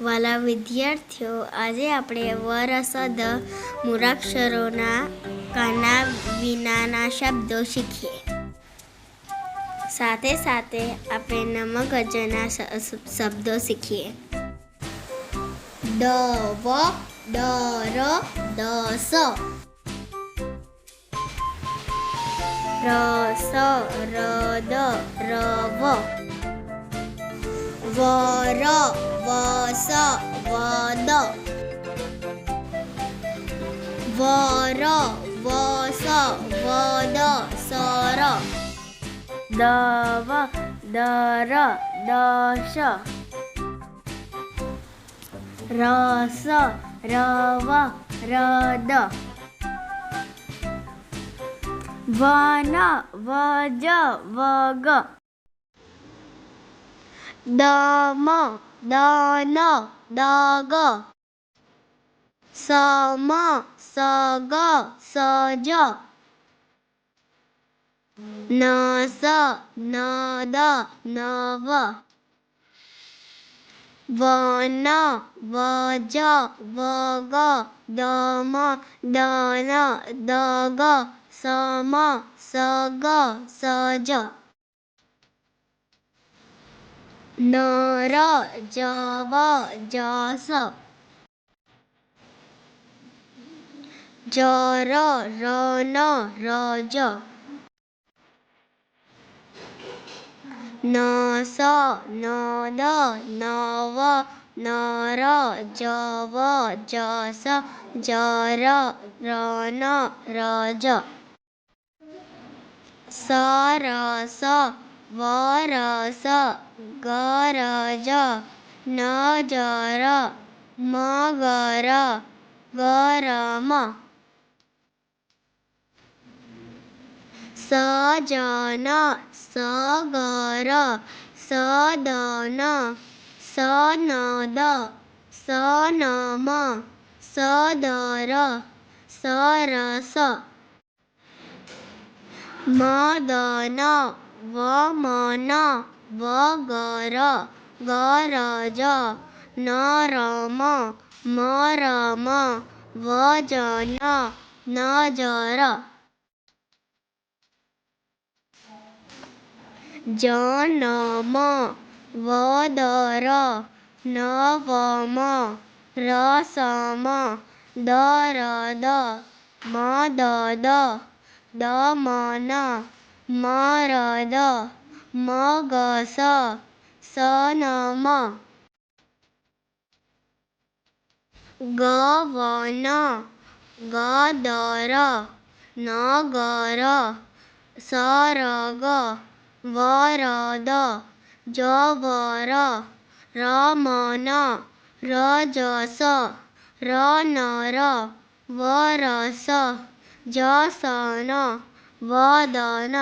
વાલા વિદ્યાર્થીઓ, આજે આપણે વરસદ મૂળાક્ષરોના કાના વિનાના શબ્દો શીખીએ. સાથે સાથે આપણે નમગજના શબ્દો શીખીએ. દવ, દર, દસ. રસ, રદ, રવ. વર, વસ, વદ. વર, વસ, વદ, સર. દવ, દર, દશ. રસ, રવ, રદ. વન, વજ, વગ. દમ, દન, દગ. સમ, સગ, સજ. નસ, નદ, નવ. વન, વજ, વગ. દમ, દન, દગ. સમ, સગ, સજ. નર, જવ, જસ. જર, રન, રજ. નસ, નદ, નવ. નર, જવ, જસ. જર, રન, રજ. સરસ, વરસ. ગરજ, નજર. મગર, ગરમ. સજન, સગર. સદન, સનદ. સનમ, સદર. સરસ. મદન, વમન. વગર, ગરજ. નરમ, મરમ. વજન, નજર. જનમ, વદર. નવમ, રસમ. દરદ, મદદ. દમન, મરદ. મગસ, સનમ. ગવન, ગદર. નગર, સરગ. વરદ, જવર. રમન, રજસ. રનર, વરસ. જસન, વદન.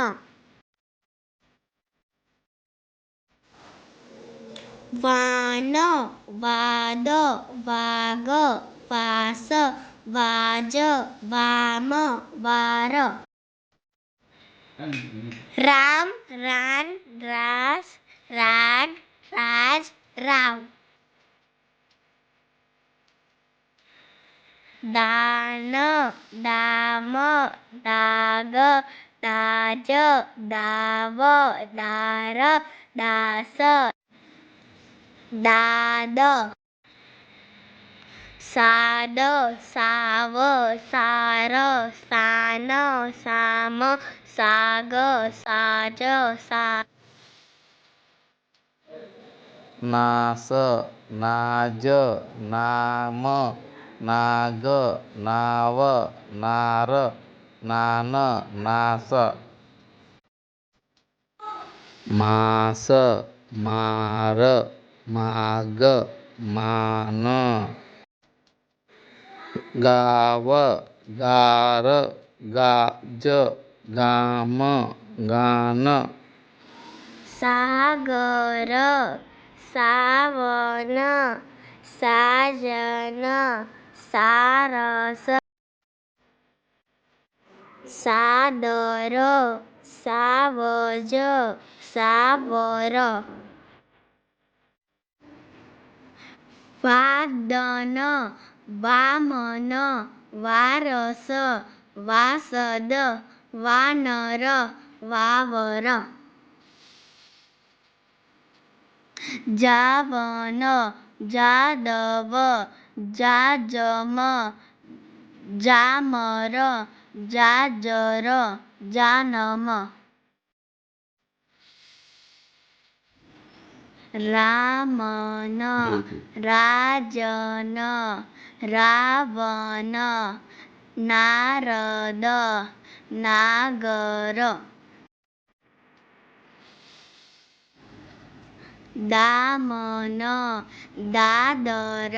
વાન, વાદ. વાગ. વાસ. વાજ. વામ, વાર. રામ, રાન. રાસ. રાગ. રાજ, રાવ. દાન, દામ. દાગ. દાજ. દાવ. દાર. દાસ. દાદ. સાદ, સાવ. સાર. સાન. સામ. સાગ. સાજ. સા. નાસ, નાજ. નામ. નાગ. નાવ. નાર. નાન. નાસ. માસ, માર. માગ. માન. ગાવ. ગાર. ગાજ. ગામ. ગાન. સાગર, સાવન. સાજન. સારસ. સાદર. સાવજ. સાવર. વાદન વામન વારસ વાસદ વાનર વાવર જાવન જાદવ જાજમ જામર જાજર જાનમ રામન રાજન રાવણ નારદ નાગર દામન દાદર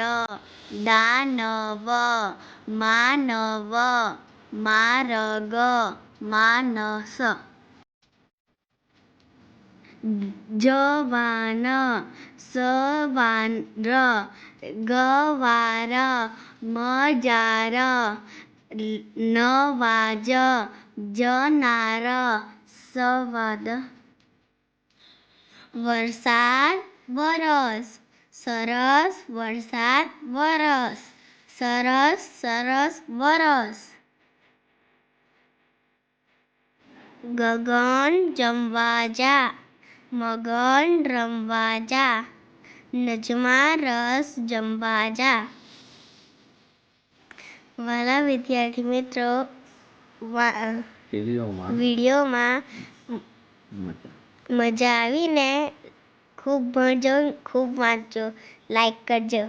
દાનવ માનવ મારગ માનસ જવાન સવાર ગવાર મજાર નવાજ જનાર સવાદ વરસાદ વરસ સરસ વરસાદ વરસ સરસ સરસ વરસ ગગન જમવા જા મગન રમવા જા નજમા રસ જમવા જા. વાલા વિદ્યાર્થી મિત્રો, વિડીયોમાં મજા આવીને ખૂબ ભણજો, ખૂબ વાંચજો, લાઈક કરજો.